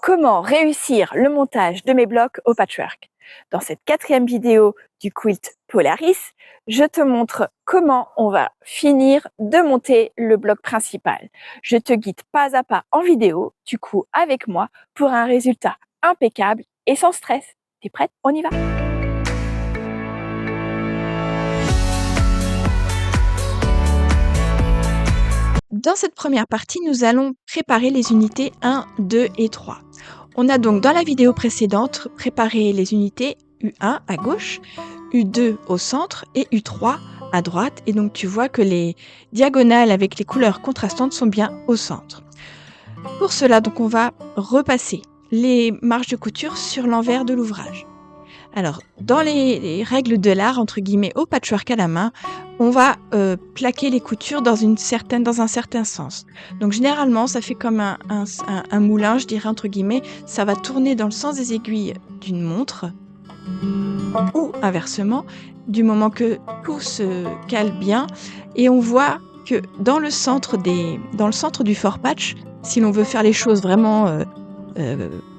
Comment réussir le montage de mes blocs au patchwork. Dans cette 4e vidéo du quilt Polaris, je te montre comment on va finir de monter le bloc principal. Je te guide pas à pas en vidéo, du coup avec moi, pour un résultat impeccable et sans stress. T'es prête? On y va! Dans cette première partie, nous allons préparer les unités 1, 2 et 3. On a donc dans la vidéo précédente préparé les unités U1 à gauche, U2 au centre et U3 à droite. Et donc tu vois que les diagonales avec les couleurs contrastantes sont bien au centre. Pour cela, donc on va repasser les marges de couture sur l'envers de l'ouvrage. Alors, dans les règles de l'art, entre guillemets, au patchwork à la main, on va plaquer les coutures dans un certain sens. Donc, généralement, ça fait comme un moulin, je dirais, entre guillemets. Ça va tourner dans le sens des aiguilles d'une montre ou inversement, du moment que tout se cale bien. Et on voit que dans le centre du fort patch, si l'on veut faire les choses vraiment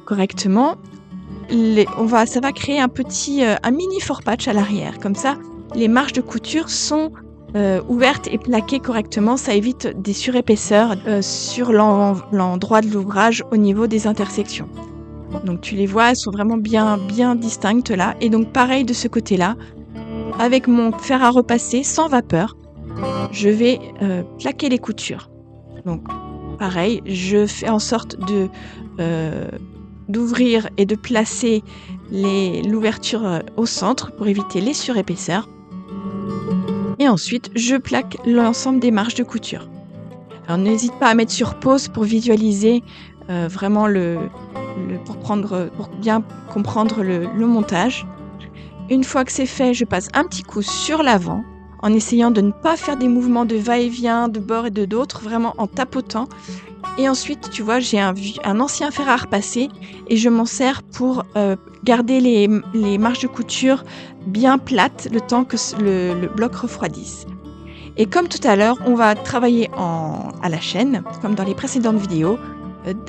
correctement, ça va créer un mini fort patch à l'arrière. Comme ça, les marges de couture sont ouvertes et plaquées correctement. Ça évite des surépaisseurs sur l'endroit de l'ouvrage au niveau des intersections. Donc tu les vois, elles sont vraiment bien distinctes là. Et donc pareil de ce côté-là, avec mon fer à repasser sans vapeur, je vais plaquer les coutures. Donc pareil, je fais en sorte d'ouvrir et de placer l'ouverture au centre pour éviter les surépaisseurs. Et ensuite, je plaque l'ensemble des marges de couture. Alors n'hésite pas à mettre sur pause pour visualiser vraiment pour bien comprendre le montage. Une fois que c'est fait, je passe un petit coup sur l'avant en essayant de ne pas faire des mouvements de va-et-vient de bord et de d'autre, vraiment en tapotant. Et ensuite, tu vois, j'ai un ancien fer à repasser et je m'en sers pour garder les marges de couture bien plates le temps que le bloc refroidisse. Et comme tout à l'heure, on va travailler à la chaîne, comme dans les précédentes vidéos.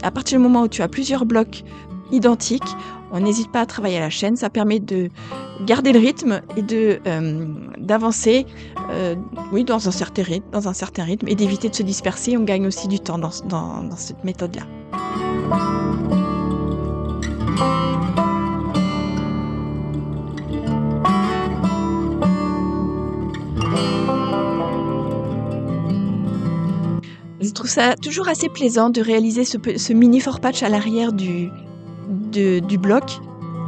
À partir du moment où tu as plusieurs blocs identiques, on n'hésite pas à travailler à la chaîne. Ça permet de garder le rythme et d'avancer dans un certain rythme et d'éviter de se disperser. On gagne aussi du temps dans cette méthode-là. Je trouve ça toujours assez plaisant de réaliser ce mini fort patch à l'arrière du bloc.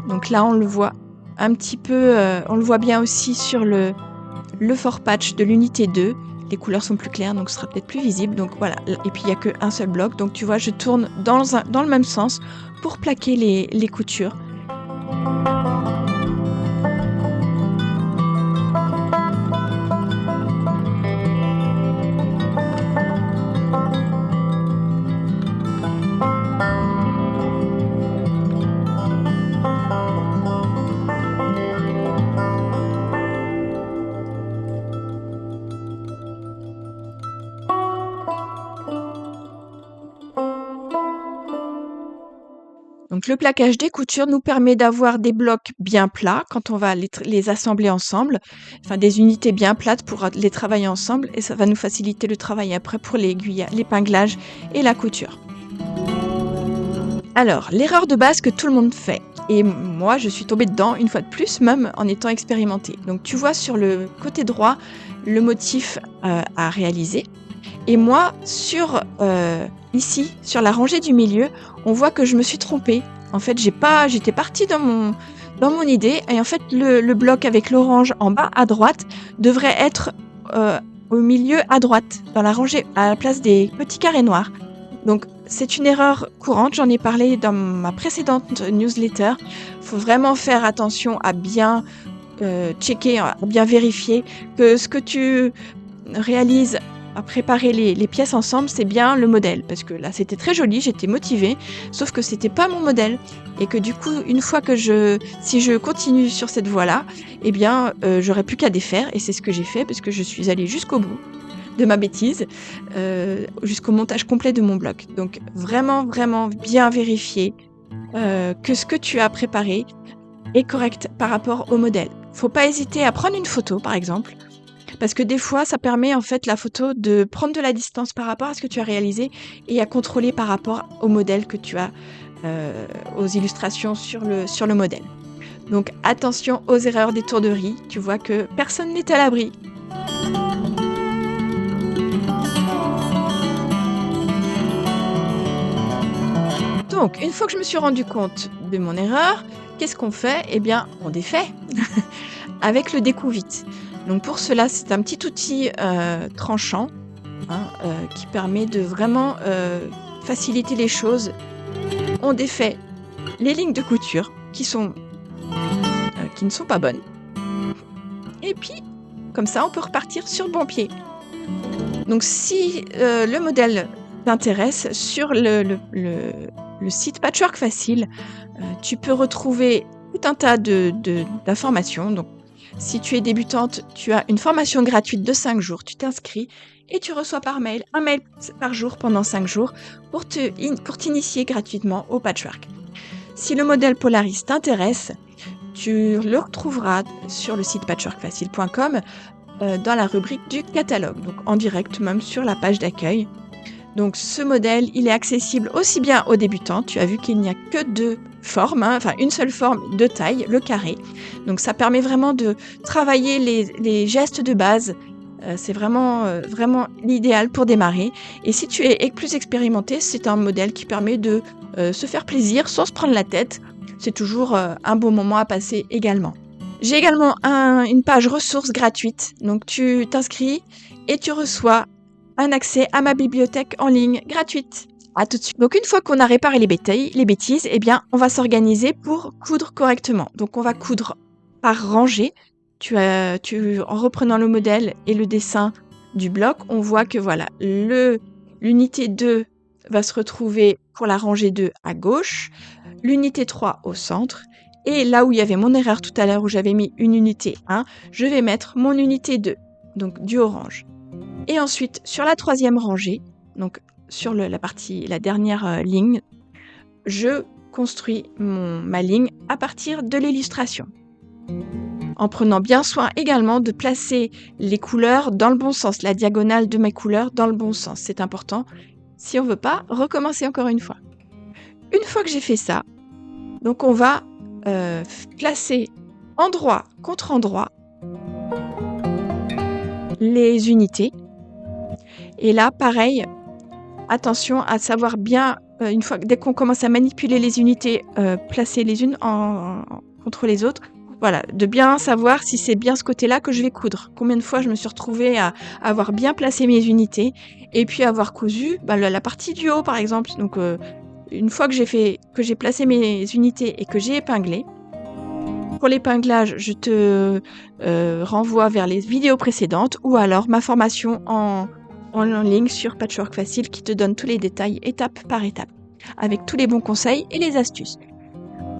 Donc là, on le voit un petit peu, on le voit bien aussi sur le fort patch de l'unité 2. Les couleurs sont plus claires, donc ce sera peut-être plus visible. Donc voilà, et puis il n'y a qu'un seul bloc. Donc tu vois, je tourne dans le même sens pour plaquer les coutures. Donc le plaquage des coutures nous permet d'avoir des blocs bien plats quand on va les assembler ensemble, enfin des unités bien plates pour les travailler ensemble, et ça va nous faciliter le travail après pour l'épinglage et la couture. Alors, l'erreur de base que tout le monde fait, et moi je suis tombée dedans une fois de plus, même en étant expérimentée. Donc tu vois sur le côté droit le motif à réaliser. Et moi, ici, sur la rangée du milieu, on voit que je me suis trompée. En fait, j'étais partie dans mon idée, et en fait, le bloc avec l'orange en bas à droite devrait être au milieu à droite, dans la rangée, à la place des petits carrés noirs. Donc, c'est une erreur courante, j'en ai parlé dans ma précédente newsletter. Il faut vraiment faire attention à bien checker, à bien vérifier que ce que tu réalises à préparer les pièces ensemble, c'est bien le modèle. Parce que là, c'était très joli, j'étais motivée, sauf que c'était pas mon modèle. Et que du coup, une fois que si je continue sur cette voie-là, eh bien, j'aurais plus qu'à défaire. Et c'est ce que j'ai fait, parce que je suis allée jusqu'au bout de ma bêtise, jusqu'au montage complet de mon bloc. Donc, vraiment, vraiment bien vérifier que ce que tu as préparé est correct par rapport au modèle. Faut pas hésiter à prendre une photo, par exemple, parce que des fois, ça permet en fait la photo de prendre de la distance par rapport à ce que tu as réalisé et à contrôler par rapport au modèle que tu as, aux illustrations sur le modèle. Donc attention aux erreurs d'étourderie, tu vois que personne n'est à l'abri. Donc, une fois que je me suis rendu compte de mon erreur, qu'est-ce qu'on fait? Eh bien, on défait avec le découvite. Donc pour cela, c'est un petit outil tranchant, hein, qui permet de vraiment faciliter les choses. On défait les lignes de couture qui ne sont pas bonnes. Et puis, comme ça, on peut repartir sur le bon pied. Donc si le modèle t'intéresse, sur le site Patchwork Facile, tu peux retrouver tout un tas d'informations. Donc, si tu es débutante, tu as une formation gratuite de 5 jours. Tu t'inscris et tu reçois par mail, un mail par jour pendant 5 jours pour t'initier gratuitement au patchwork. Si le modèle Polaris t'intéresse, tu le retrouveras sur le site patchworkfacile.com dans la rubrique du catalogue, donc en direct même sur la page d'accueil. Donc ce modèle, il est accessible aussi bien aux débutants. Tu as vu qu'il n'y a que 2 formes, hein, enfin une seule forme de taille, le carré. Donc ça permet vraiment de travailler les gestes de base. C'est vraiment l'idéal pour démarrer. Et si tu es plus expérimenté, c'est un modèle qui permet de se faire plaisir sans se prendre la tête. C'est toujours un bon moment à passer également. J'ai également une page ressources gratuite. Donc tu t'inscris et tu reçois un accès à ma bibliothèque en ligne gratuite. À tout de suite. Donc une fois qu'on a réparé les bêtises, eh bien on va s'organiser pour coudre correctement. Donc on va coudre par rangée. En reprenant le modèle et le dessin du bloc, on voit que voilà, l'unité 2 va se retrouver pour la rangée 2 à gauche, l'unité 3 au centre, et là où il y avait mon erreur tout à l'heure où j'avais mis une unité 1, je vais mettre mon unité 2, donc du orange. Et ensuite, sur la 3e rangée, donc sur la dernière ligne, je construis ma ligne à partir de l'illustration. En prenant bien soin également de placer les couleurs dans le bon sens, la diagonale de mes couleurs dans le bon sens. C'est important si on ne veut pas recommencer encore une fois. Une fois que j'ai fait ça, donc on va placer endroit contre endroit les unités. Et là, pareil, attention à savoir bien, dès qu'on commence à manipuler les unités, placer les unes contre les autres, voilà, de bien savoir si c'est bien ce côté-là que je vais coudre. Combien de fois je me suis retrouvée à avoir bien placé mes unités et puis avoir cousu la partie du haut, par exemple. Donc, une fois que j'ai placé mes unités et que j'ai épinglé, pour l'épinglage, je te renvoie vers les vidéos précédentes ou alors ma formation en ligne sur Patchwork Facile qui te donne tous les détails étape par étape, avec tous les bons conseils et les astuces.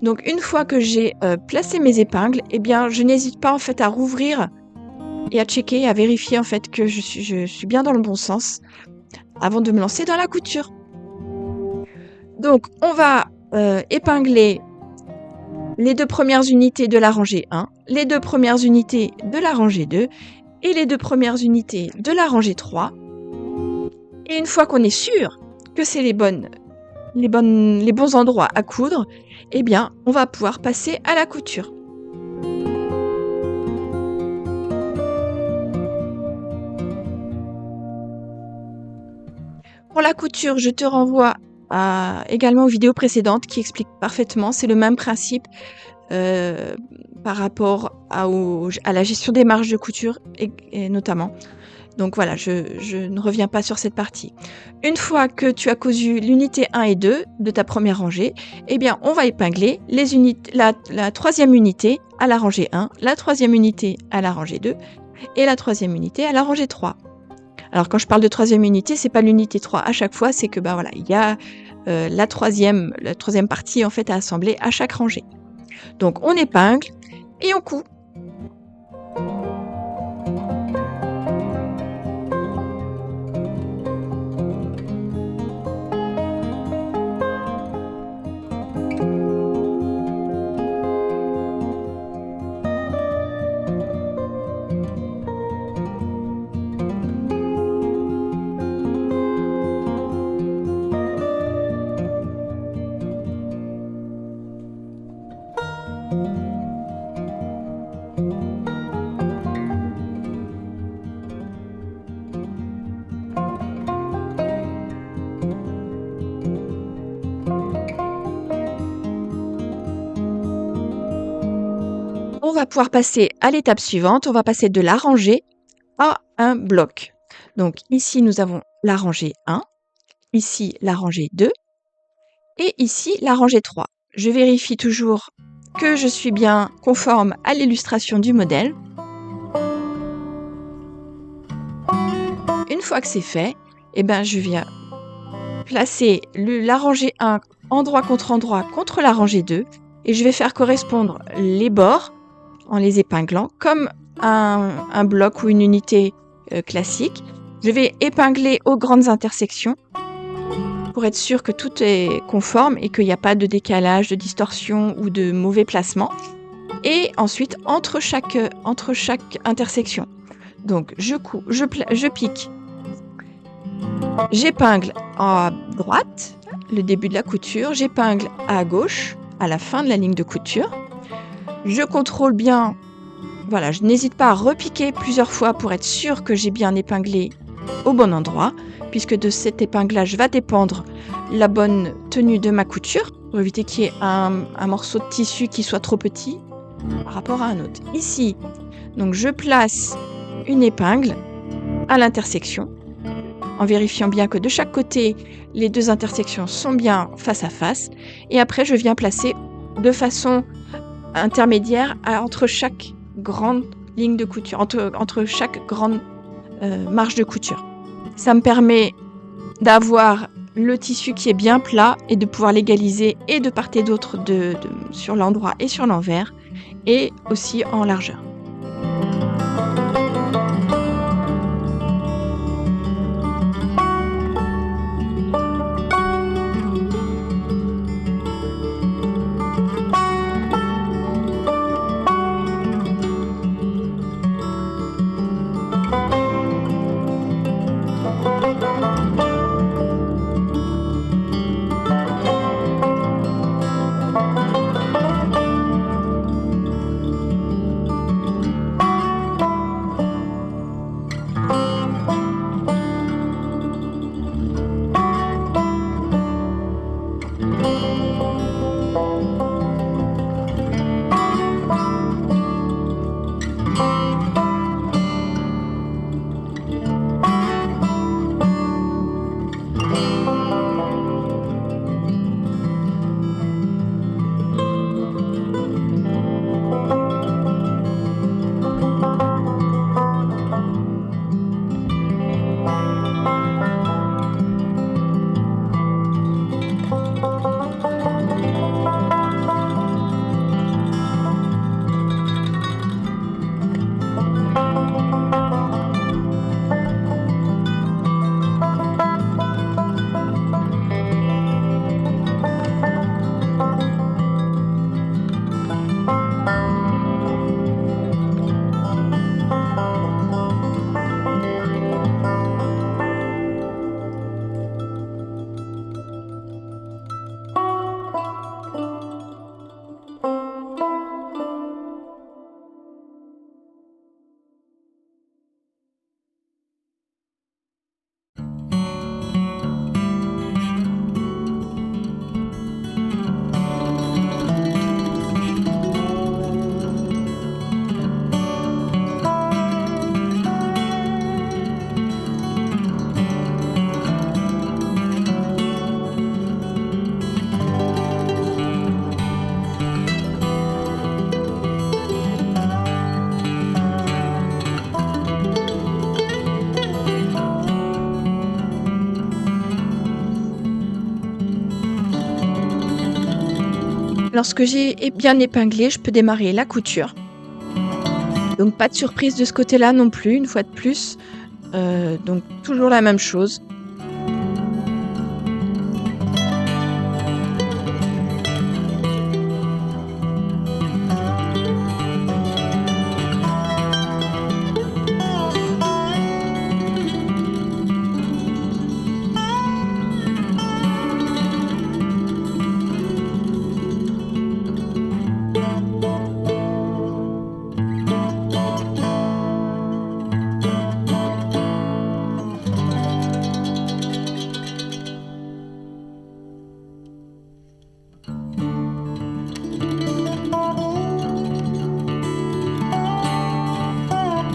Donc une fois que j'ai placé mes épingles, eh bien je n'hésite pas en fait à rouvrir et à checker, à vérifier en fait que je suis bien dans le bon sens avant de me lancer dans la couture. Donc on va épingler les 2 premières unités de la rangée 1, les 2 premières unités de la rangée 2 et les 2 premières unités de la rangée 3. Et une fois qu'on est sûr que c'est les bons endroits à coudre, eh bien, on va pouvoir passer à la couture. Pour la couture, je te renvoie également aux vidéos précédentes qui expliquent parfaitement. C'est le même principe par rapport à la gestion des marges de couture et notamment. Donc voilà, je ne reviens pas sur cette partie. Une fois que tu as cousu l'unité 1 et 2 de ta première rangée, eh bien, on va épingler la 3e unité à la rangée 1, la 3e unité à la rangée 2 et la 3e unité à la rangée 3. Alors quand je parle de 3e unité, c'est pas l'unité 3 à chaque fois, c'est que voilà, il y a la troisième partie en fait à assembler à chaque rangée. Donc on épingle et on coud. On va pouvoir passer à l'étape suivante. On va passer de la rangée à un bloc. Donc ici, nous avons la rangée 1, ici la rangée 2 et ici la rangée 3. Je vérifie toujours que je suis bien conforme à l'illustration du modèle. Une fois que c'est fait, je viens placer la rangée 1 endroit contre la rangée 2 et je vais faire correspondre les bords en les épinglant comme un bloc ou une unité classique. Je vais épingler aux grandes intersections pour être sûr que tout est conforme et qu'il n'y a pas de décalage, de distorsion ou de mauvais placement. Et ensuite, entre chaque intersection. Donc, je pique. J'épingle à droite, le début de la couture. J'épingle à gauche, à la fin de la ligne de couture. Je contrôle bien. Voilà, je n'hésite pas à repiquer plusieurs fois pour être sûr que j'ai bien épinglé au bon endroit, puisque de cet épinglage va dépendre la bonne tenue de ma couture, pour éviter qu'il y ait un morceau de tissu qui soit trop petit par rapport à un autre. Ici, donc je place une épingle à l'intersection, en vérifiant bien que de chaque côté, les deux intersections sont bien face à face, et après je viens placer de façon intermédiaire entre chaque grande ligne de couture, entre chaque grande marge de couture. Ça me permet d'avoir le tissu qui est bien plat et de pouvoir l'égaliser et de part et d'autre sur l'endroit et sur l'envers et aussi en largeur. Lorsque j'ai bien épinglé, je peux démarrer la couture. Donc pas de surprise de ce côté-là non plus, une fois de plus. Donc toujours la même chose.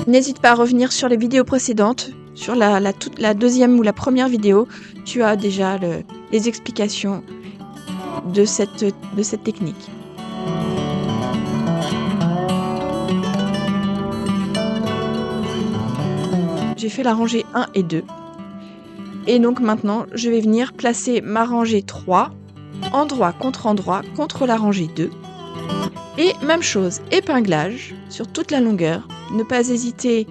N'hésite pas à revenir sur les vidéos précédentes, sur la deuxième ou la première vidéo, tu as déjà les explications de cette technique. J'ai fait la rangée 1 et 2. Et donc maintenant, je vais venir placer ma rangée 3, endroit contre la rangée 2. Et même chose, épinglage sur toute la longueur. Ne pas hésiter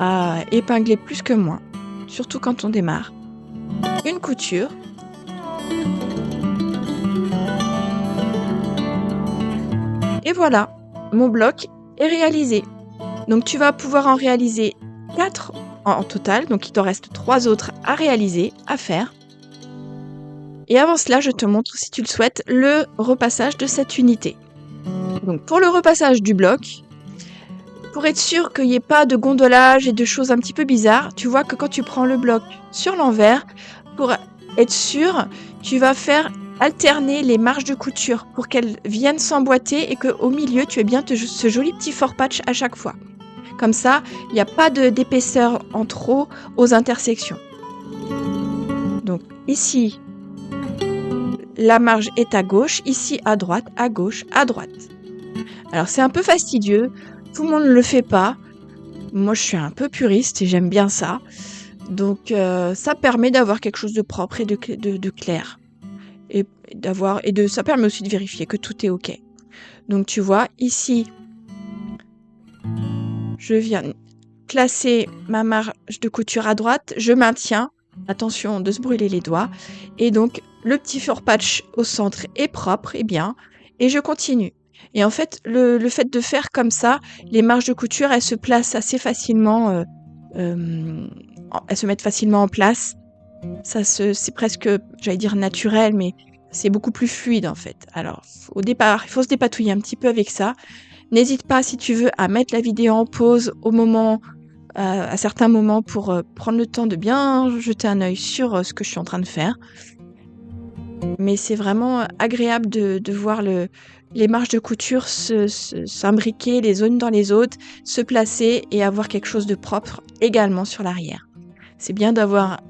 à épingler plus que moins, surtout quand on démarre. Une couture. Et voilà, mon bloc est réalisé. Donc tu vas pouvoir en réaliser 4 en total, donc il t'en reste 3 autres à réaliser, à faire. Et avant cela, je te montre, si tu le souhaites, le repassage de cette unité. Donc pour le repassage du bloc, pour être sûr qu'il n'y ait pas de gondolage et de choses un petit peu bizarres, tu vois que quand tu prends le bloc sur l'envers, pour être sûr, tu vas faire alterner les marges de couture pour qu'elles viennent s'emboîter et qu'au milieu, tu aies bien ce joli petit fort patch à chaque fois. Comme ça, il n'y a pas d'épaisseur en trop aux intersections. Donc ici, la marge est à gauche, ici à droite, à gauche, à droite. Alors c'est un peu fastidieux, tout le monde ne le fait pas. Moi je suis un peu puriste et j'aime bien ça. Donc ça permet d'avoir quelque chose de propre et de clair. Et ça permet aussi de vérifier que tout est ok. Donc tu vois, ici, je viens placer ma marge de couture à droite, je maintiens, attention de se brûler les doigts, et donc le petit fur patch au centre est propre et bien, et je continue. Et en fait, le fait de faire comme ça, les marges de couture, elles se placent assez facilement, elles se mettent facilement en place. C'est presque, j'allais dire naturel, mais c'est beaucoup plus fluide en fait. Alors, au départ, il faut se dépatouiller un petit peu avec ça. N'hésite pas, si tu veux, à mettre la vidéo en pause à certains moments pour prendre le temps de bien jeter un œil sur ce que je suis en train de faire. Mais c'est vraiment agréable de voir les marges de couture s'imbriquer les unes dans les autres, se placer et avoir quelque chose de propre également sur l'arrière. C'est bien d'avoir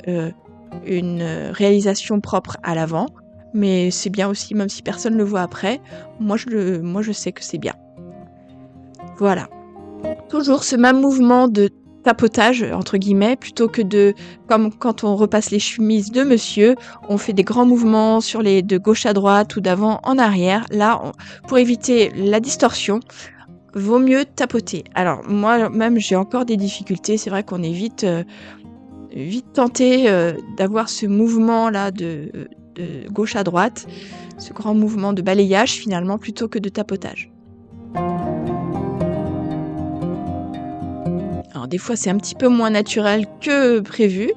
une réalisation propre à l'avant, mais c'est bien aussi, même si personne ne le voit après, moi je sais que c'est bien. Voilà. Toujours ce même mouvement de tapotage, entre guillemets, plutôt que comme quand on repasse les chemises de monsieur, on fait des grands mouvements de gauche à droite ou d'avant en arrière. Là, pour éviter la distorsion, vaut mieux tapoter. Alors, moi-même, j'ai encore des difficultés. C'est vrai qu'on est vite tenté d'avoir ce mouvement-là de gauche à droite, ce grand mouvement de balayage, finalement, plutôt que de tapotage. Alors des fois c'est un petit peu moins naturel que prévu.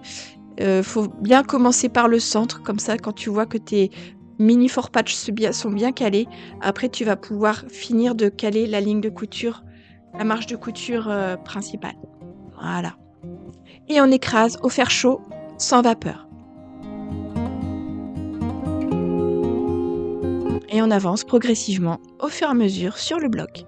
Faut bien commencer par le centre, comme ça quand tu vois que tes mini fort patch sont bien calés, après tu vas pouvoir finir de caler la ligne de couture, la marge de couture principale. Voilà. Et on écrase au fer chaud, sans vapeur. Et on avance progressivement au fur et à mesure sur le bloc.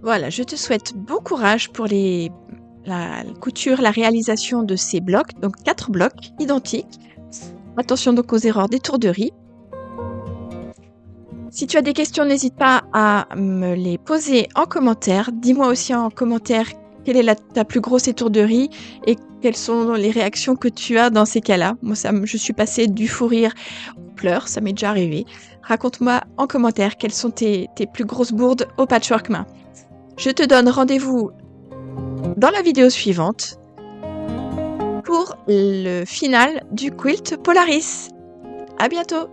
Voilà, je te souhaite bon courage pour la couture, la réalisation de ces blocs, donc 4 blocs identiques. Attention donc aux erreurs d'étourderie. Si tu as des questions, n'hésite pas à me les poser en commentaire. Dis-moi aussi en commentaire quelle est ta plus grosse étourderie et quelles sont les réactions que tu as dans ces cas-là. Moi, je suis passée du fou rire aux pleurs, ça m'est déjà arrivé. Raconte-moi en commentaire quelles sont tes plus grosses bourdes au patchwork main. Je te donne rendez-vous dans la vidéo suivante pour le final du quilt Polaris. À bientôt!